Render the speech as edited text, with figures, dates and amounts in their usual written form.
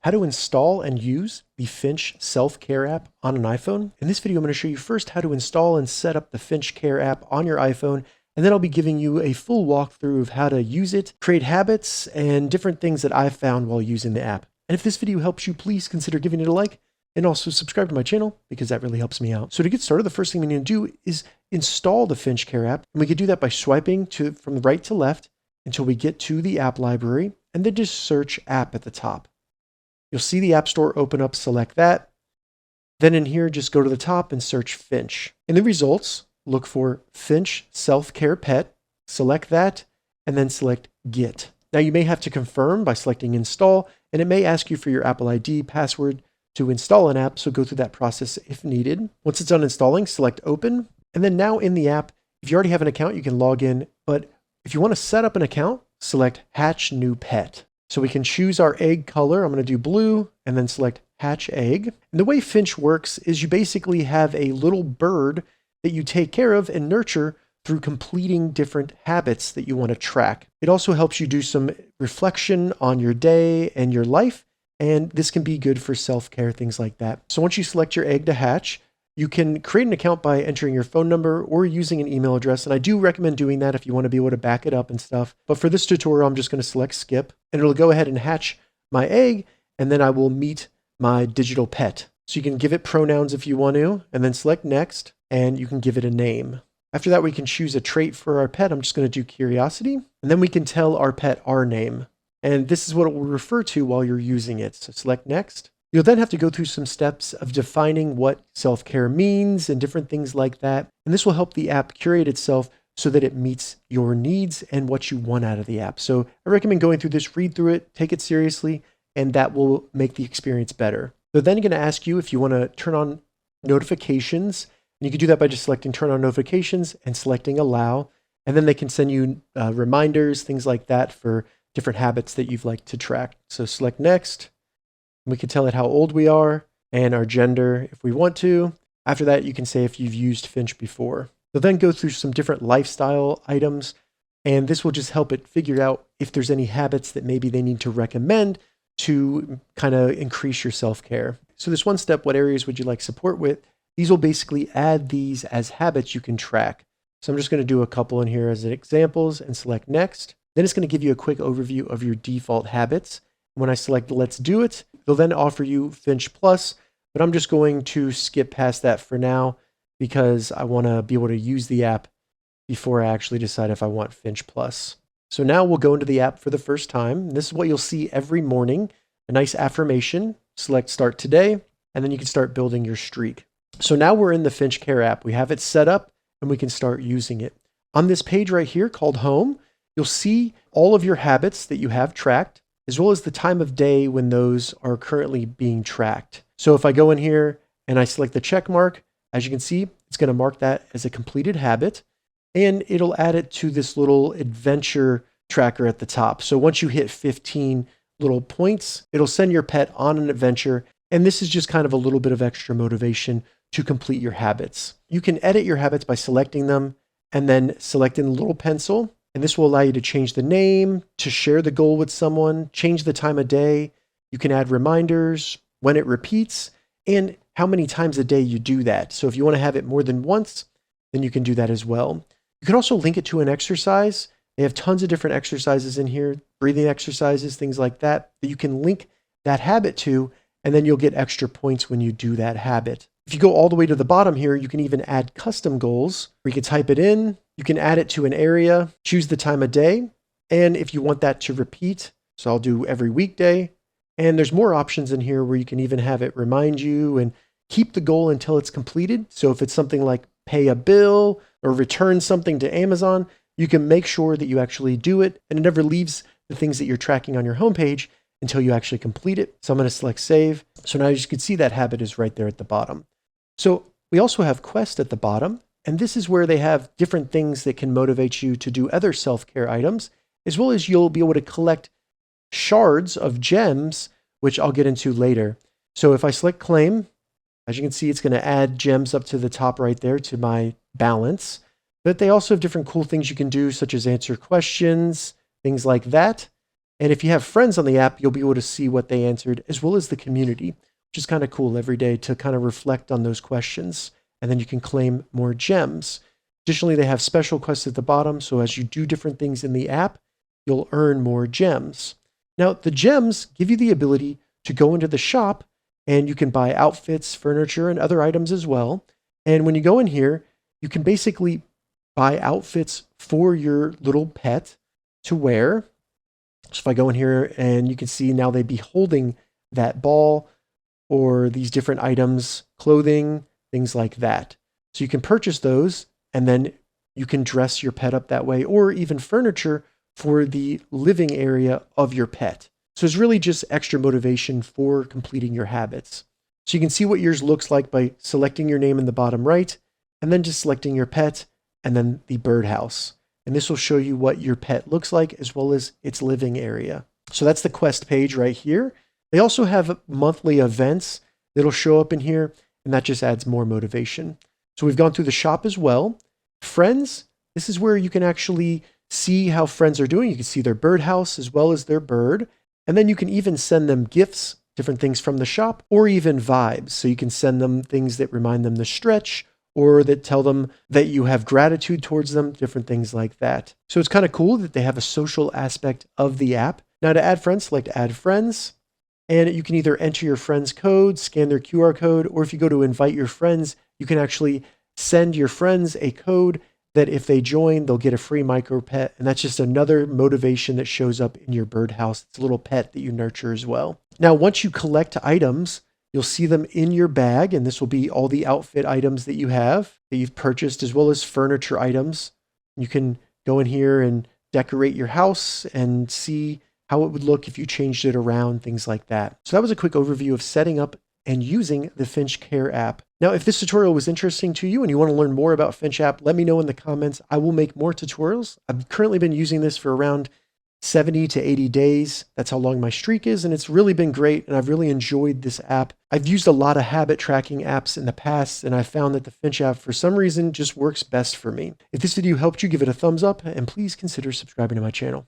how to install and use the Finch self-care app on an iPhone. In this video, I'm going to show you first how to install and set up the Finch Care app on your iPhone, and then I'll be giving you a full walkthrough of how to use it, create habits, and different things that I've found while using the app. And if this video helps you, please consider giving it a like and also subscribe to my channel because that really helps me out. So to get started, the first thing we need to do is install the Finch Care app. And we can do that by swiping from the right to left until we get to the app library, and then just search app at the top. You'll see the App Store open up, select that. Then in here, just go to the top and search Finch. In the results, look for Finch Self-Care Pet, select that, and then select Get. Now you may have to confirm by selecting Install, and it may ask you for your Apple ID password to install an app, so go through that process if needed. Once it's done installing, select Open, and then now in the app, if you already have an account, you can log in, but if you want to set up an account, select Hatch New Pet. So we can choose our egg color. I'm going to do blue and then select hatch egg. And the way Finch works is you basically have a little bird that you take care of and nurture through completing different habits that you want to track. It also helps you do some reflection on your day and your life. And this can be good for self-care, things like that. So once you select your egg to hatch, you can create an account by entering your phone number or using an email address. And I do recommend doing that if you want to be able to back it up and stuff. But for this tutorial, I'm just going to select skip, and it'll go ahead and hatch my egg, and then I will meet my digital pet. So you can give it pronouns if you want to, and then select next, and you can give it a name. After that, we can choose a trait for our pet. I'm just going to do curiosity, and then we can tell our pet our name. And this is what it will refer to while you're using it. So select next. You'll then have to go through some steps of defining what self-care means and different things like that. And this will help the app curate itself so that it meets your needs and what you want out of the app. So I recommend going through this, read through it, take it seriously, and that will make the experience better. They're then going to ask you if you want to turn on notifications. And you can do that by just selecting turn on notifications and selecting allow. And then they can send you reminders, things like that for different habits that you'd like to track. So select next. We can tell it how old we are and our gender if we want to. After that, you can say if you've used Finch before. They'll then go through some different lifestyle items, and this will just help it figure out if there's any habits that maybe they need to recommend to kind of increase your self-care. So this one step, what areas would you like support with? These will basically add these as habits you can track. So I'm just going to do a couple in here as examples and select next. Then it's going to give you a quick overview of your default habits. When I select Let's Do It, they'll then offer you Finch Plus, but I'm just going to skip past that for now because I want to be able to use the app before I actually decide if I want Finch Plus. So now we'll go into the app for the first time. This is what you'll see every morning, a nice affirmation. Select Start Today, and then you can start building your streak. So now we're in the Finch Care app. We have it set up, and we can start using it. On this page right here called Home, you'll see all of your habits that you have tracked, as well as the time of day when those are currently being tracked. So if I go in here and I select the check mark, as you can see, it's going to mark that as a completed habit, and it'll add it to this little adventure tracker at the top. So once you hit 15 little points, it'll send your pet on an adventure, and this is just kind of a little bit of extra motivation to complete your habits. You can edit your habits by selecting them and then selecting the little pencil. And this will allow you to change the name, to share the goal with someone, change the time of day. You can add reminders, when it repeats, and how many times a day you do that. So if you want to have it more than once, then you can do that as well. You can also link it to an exercise. They have tons of different exercises in here, breathing exercises, things like that, that you can link that habit to, and then you'll get extra points when you do that habit. If you go all the way to the bottom here, you can even add custom goals where you can type it in. You can add it to an area, choose the time of day, and if you want that to repeat, so I'll do every weekday. And there's more options in here where you can even have it remind you and keep the goal until it's completed. So if it's something like pay a bill or return something to Amazon, you can make sure that you actually do it, and it never leaves the things that you're tracking on your homepage until you actually complete it. So I'm going to select save. So now you can see that habit is right there at the bottom. So we also have Quest at the bottom. And this is where they have different things that can motivate you to do other self-care items, as well as you'll be able to collect shards of gems, which I'll get into later. So if I select claim, as you can see, it's going to add gems up to the top right there to my balance. But they also have different cool things you can do, such as answer questions, things like that. And if you have friends on the app, you'll be able to see what they answered, as well as the community, which is kind of cool every day to kind of reflect on those questions. And then you can claim more gems. Additionally, they have special quests at the bottom. So as you do different things in the app, you'll earn more gems. Now, the gems give you the ability to go into the shop and you can buy outfits, furniture, and other items as well. And when you go in here, you can basically buy outfits for your little pet to wear. So if I go in here and you can see now they'd be holding that ball or these different items, clothing, things like that. So you can purchase those and then you can dress your pet up that way, or even furniture for the living area of your pet. So it's really just extra motivation for completing your habits. So you can see what yours looks like by selecting your name in the bottom right, and then just selecting your pet, and then the birdhouse. And this will show you what your pet looks like, as well as its living area. So that's the quest page right here. They also have monthly events that'll show up in here, and that just adds more motivation. So we've gone through the shop as well. Friends, this is where you can actually see how friends are doing. You can see their birdhouse as well as their bird. And then you can even send them gifts, different things from the shop, or even vibes. So you can send them things that remind them to stretch, or that tell them that you have gratitude towards them, different things like that. So it's kind of cool that they have a social aspect of the app. Now to add friends, select add friends. And you can either enter your friend's code, scan their QR code, or if you go to invite your friends, you can actually send your friends a code that if they join, they'll get a free micro pet. And that's just another motivation that shows up in your birdhouse. It's a little pet that you nurture as well. Now, once you collect items, you'll see them in your bag, and this will be all the outfit items that you have, that you've purchased, as well as furniture items. You can go in here and decorate your house and see how it would look if you changed it around, things like that. So that was a quick overview of setting up and using the Finch Care app. Now, if this tutorial was interesting to you and you want to learn more about Finch app, let me know in the comments. I will make more tutorials. I've currently been using this for around 70 to 80 days. That's how long my streak is, and it's really been great, and I've really enjoyed this app. I've used a lot of habit tracking apps in the past, and I found that the Finch app, for some reason, just works best for me. If this video helped you, give it a thumbs up, and please consider subscribing to my channel.